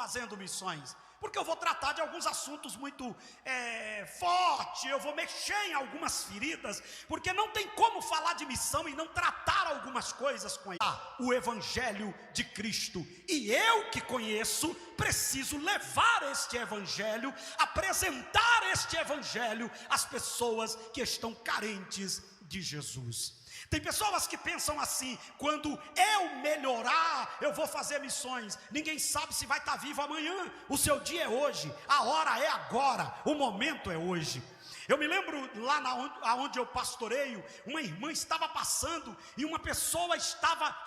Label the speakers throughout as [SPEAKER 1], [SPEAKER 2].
[SPEAKER 1] fazendo missões? Porque eu vou tratar de alguns assuntos muito fortes, eu vou mexer em algumas feridas, porque não tem como falar de missão e não tratar algumas coisas com ele. O Evangelho de Cristo, e eu que conheço, preciso levar este Evangelho, apresentar este Evangelho às pessoas que estão carentes de Jesus. Tem pessoas que pensam assim: quando eu melhorar, eu vou fazer missões. Ninguém sabe se vai estar vivo amanhã. O seu dia é hoje, a hora é agora, o momento é hoje. Eu me lembro lá onde eu pastoreio, uma irmã estava passando e uma pessoa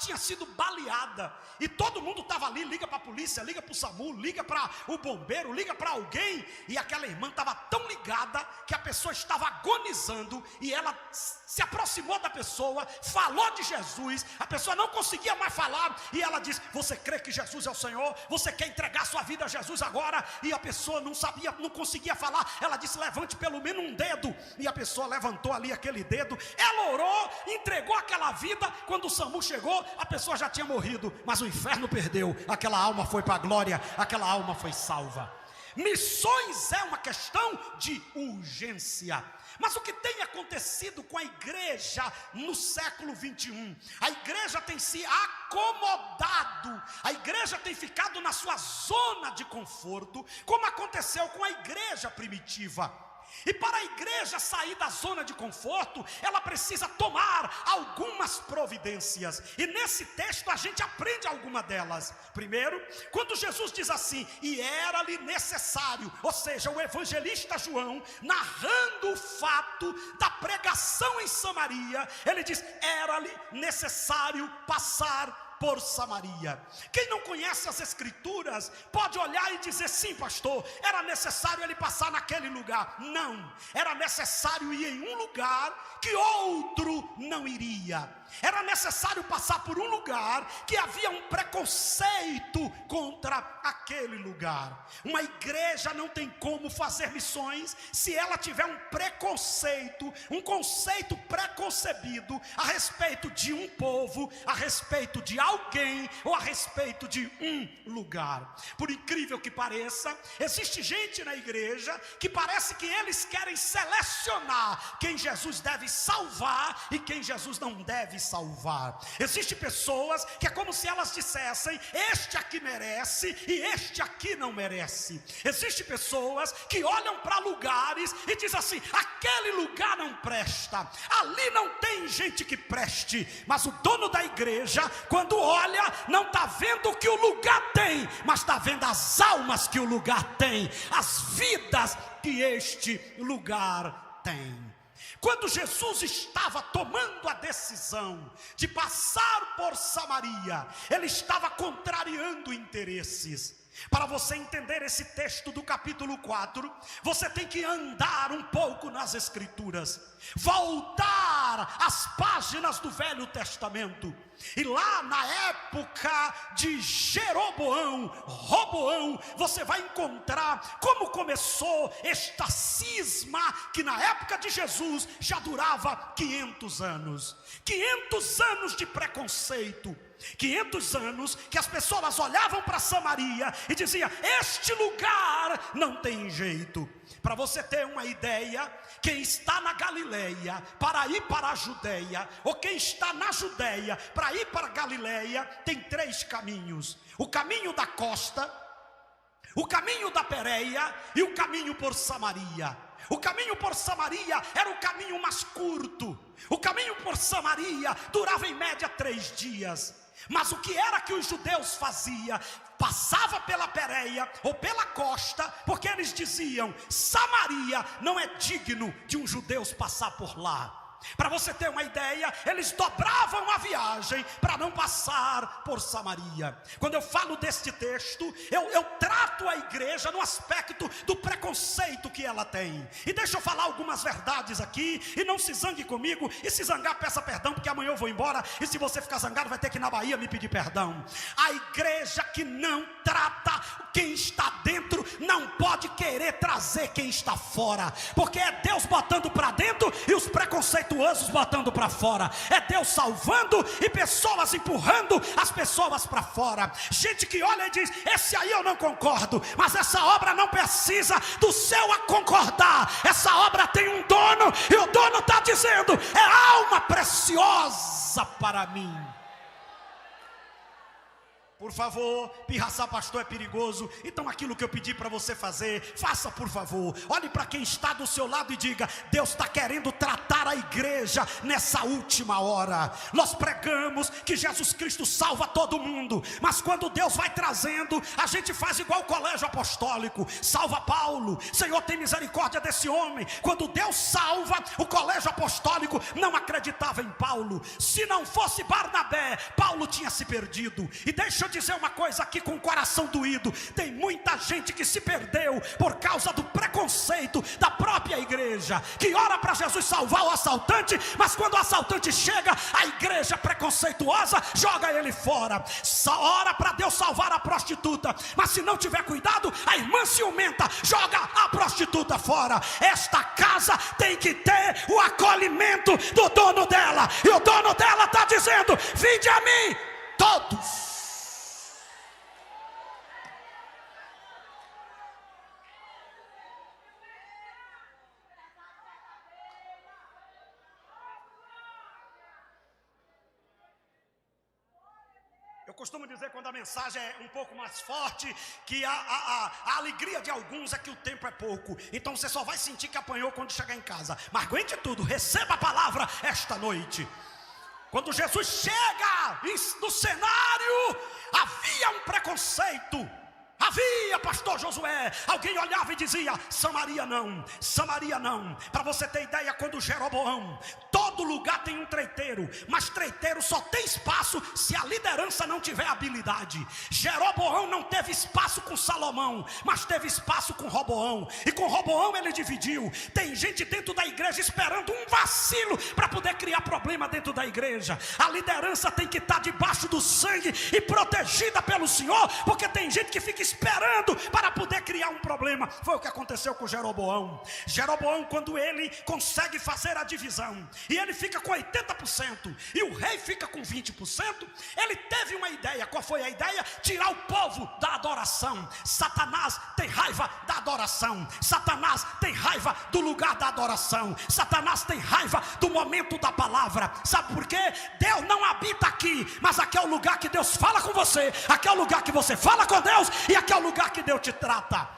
[SPEAKER 1] tinha sido baleada. E todo mundo estava ali, liga para a polícia, liga para o SAMU, liga para o bombeiro, liga para alguém. E aquela irmã estava tão ligada que a pessoa estava agonizando. E ela se aproximou da pessoa, falou de Jesus. A pessoa não conseguia mais falar. E ela disse: você crê que Jesus é o Senhor? Você quer entregar sua vida a Jesus agora? E a pessoa não sabia, não conseguia falar. Ela disse: levante pelo menos um dedo. E a pessoa levantou ali aquele dedo, ela orou, entregou aquela vida. Quando o SAMU chegou, a pessoa já tinha morrido, mas o inferno perdeu, aquela alma foi para a glória, aquela alma foi salva. Missões é uma questão de urgência. Mas o que tem acontecido com a igreja no século 21? A igreja tem se acomodado, a igreja tem ficado na sua zona de conforto, como aconteceu com a igreja primitiva. E para a igreja sair da zona de conforto, ela precisa tomar algumas providências. E nesse texto a gente aprende alguma delas. Primeiro, quando Jesus diz assim: e era-lhe necessário, ou seja, o evangelista João, narrando o fato da pregação em Samaria, ele diz: era-lhe necessário passar por Samaria. Quem não conhece as escrituras pode olhar e dizer: sim, pastor, era necessário ele passar naquele lugar. Não, era necessário ir em um lugar que outro não iria. Era necessário passar por um lugar que havia um preconceito contra aquele lugar. Uma igreja não tem como fazer missões se ela tiver um preconceito, um conceito preconcebido a respeito de um povo, a respeito de alguém ou a respeito de um lugar. Por incrível que pareça, existe gente na igreja que parece que eles querem selecionar quem Jesus deve salvar e quem Jesus não deve salvar. Existem pessoas que é como se elas dissessem: este aqui merece e este aqui não merece. Existem pessoas que olham para lugares e dizem assim: aquele lugar não presta, ali não tem gente que preste. Mas o dono da igreja, quando olha, não está vendo o que o lugar tem, mas está vendo as almas que o lugar tem, as vidas que este lugar tem. Quando Jesus estava tomando a decisão de passar por Samaria, ele estava contrariando interesses. Para você entender esse texto do capítulo 4, você tem que andar um pouco nas escrituras, voltar às páginas do Velho Testamento. E lá na época de Roboão, você vai encontrar como começou esta cisma que na época de Jesus já durava 500 anos. 500 anos de preconceito. 500 anos que as pessoas olhavam para Samaria e diziam: este lugar não tem jeito. Para você ter uma ideia, quem está na Galileia para ir para a Judeia, ou quem está na Judeia para ir para a Galileia, tem 3 caminhos: o caminho da costa, o caminho da Pérea e o caminho por Samaria. O caminho por Samaria era o caminho mais curto. O caminho por Samaria durava em média 3 dias. Mas o que era que os judeus faziam? Passava pela Pérea ou pela costa, porque eles diziam: Samaria não é digno de um judeu passar por lá. Para você ter uma ideia, eles dobravam a viagem para não passar por Samaria. Quando eu falo deste texto, eu trato a igreja no aspecto do preconceito que ela tem. E deixa eu falar algumas verdades aqui, e não se zangue comigo. E se zangar, peça perdão, porque amanhã eu vou embora. E se você ficar zangado, vai ter que ir na Bahia me pedir perdão. A igreja que não trata quem está dentro não pode querer trazer quem está fora, porque é Deus botando para dentro e os preconceituosos botando para fora. É Deus salvando e pessoas empurrando as pessoas para fora. Gente que olha e diz: esse aí eu não concordo, mas essa obra não precisa do céu a concordar. Essa obra tem um dono e o dono está dizendo: é alma preciosa para mim. Por favor, pirraçar pastor é perigoso. Então aquilo que eu pedi para você fazer, faça por favor. Olhe para quem está do seu lado e diga: Deus está querendo tratar a igreja nessa última hora. Nós pregamos que Jesus Cristo salva todo mundo, mas quando Deus vai trazendo, a gente faz igual o colégio apostólico. Salva Paulo, Senhor tem misericórdia desse homem. Quando Deus salva, o colégio apostólico não acreditava em Paulo. Se não fosse Barnabé, Paulo tinha se perdido. E deixa eu dizer uma coisa aqui com o coração doído: tem muita gente que se perdeu por causa do preconceito da própria igreja, que ora para Jesus salvar o assaltante, mas quando o assaltante chega, a igreja preconceituosa joga ele fora. Ora para Deus salvar a prostituta, mas se não tiver cuidado, a irmã ciumenta joga a prostituta fora. Esta casa tem que ter o acolhimento do dono dela, e o dono dela está dizendo: vinde a mim todos. Eu costumo dizer, quando a mensagem é um pouco mais forte, que a alegria de alguns é que o tempo é pouco. Então você só vai sentir que apanhou quando chegar em casa. Mas aguente tudo, receba a palavra esta noite. Quando Jesus chega no cenário, havia um preconceito. Havia, pastor Josué, alguém olhava e dizia: Samaria não, Samaria não. Para você ter ideia, quando Jeroboão, todo lugar tem um treiteiro, mas treiteiro só tem espaço se a liderança não tiver habilidade. Jeroboão não teve espaço com Salomão, mas teve espaço com Roboão, e com Roboão ele dividiu. Tem gente dentro da igreja esperando um vacilo para poder criar problema dentro da igreja. A liderança tem que estar debaixo do sangue e protegida pelo Senhor, porque tem gente que fica esperando para poder criar um problema. Foi o que aconteceu com Jeroboão. Jeroboão, quando ele consegue fazer a divisão, e ele fica com 80%, e o rei fica com 20%, ele teve uma ideia. Qual foi a ideia? Tirar o povo da adoração. Satanás tem raiva da adoração. Satanás tem raiva do lugar da adoração. Satanás tem raiva do momento da palavra. Sabe por quê? Deus não habita aqui, mas aqui é o lugar que Deus fala com você, aqui é o lugar que você fala com Deus, e aqui é o lugar que Deus te trata.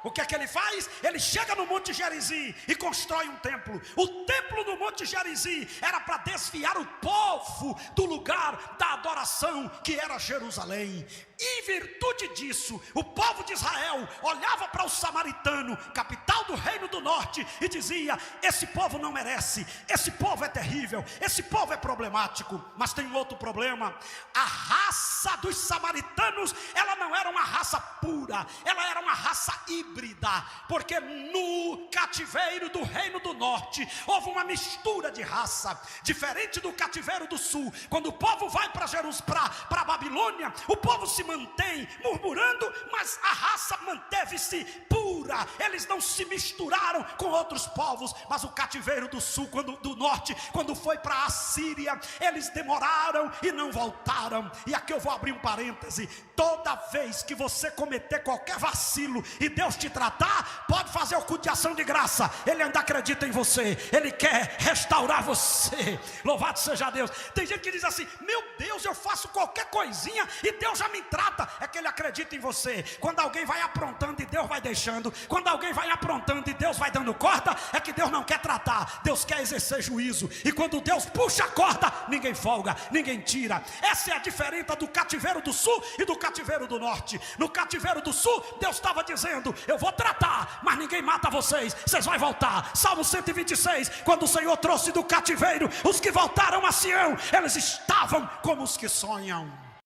[SPEAKER 1] O que é que ele faz? Ele chega no Monte Gerizim e constrói um templo. O templo do Monte Gerizim era para desviar o povo do lugar da adoração, que era Jerusalém. Em virtude disso, o povo de Israel olhava para o samaritano, capital do reino do norte, e dizia: esse povo não merece, esse povo é terrível, esse povo é problemático. Mas tem um outro problema: a raça dos samaritanos, ela não era uma raça pura, ela era uma raça híbrida, porque no cativeiro do reino do norte houve uma mistura de raça, diferente do cativeiro do sul. Quando o povo vai para a Babilônia, o povo se mantém murmurando, mas a raça manteve-se pura. Eles não se misturaram com outros povos. Mas o cativeiro do sul, do norte, quando foi para a Síria, eles demoraram e não voltaram. E aqui eu vou abrir um parêntese: toda vez que você cometer qualquer vacilo e Deus te tratar, pode fazer o culto de ação de graça. Ele ainda acredita em você, Ele quer restaurar você. Louvado seja Deus. Tem gente que diz assim: meu Deus, eu faço qualquer coisinha e Deus já me trata. É que ele acredita em você. Quando alguém vai aprontando e Deus vai deixando, quando alguém vai aprontando e Deus vai dando corda, é que Deus não quer tratar, Deus quer exercer juízo. E quando Deus puxa a corda, ninguém folga, ninguém tira. Essa é a diferença do cativeiro do sul e do cativeiro do norte. No cativeiro do sul, Deus estava dizendo: eu vou tratar, mas ninguém mata vocês, vocês vão voltar. Salmo 126, quando o Senhor trouxe do cativeiro os que voltaram a Sião, eles estavam como os que sonham.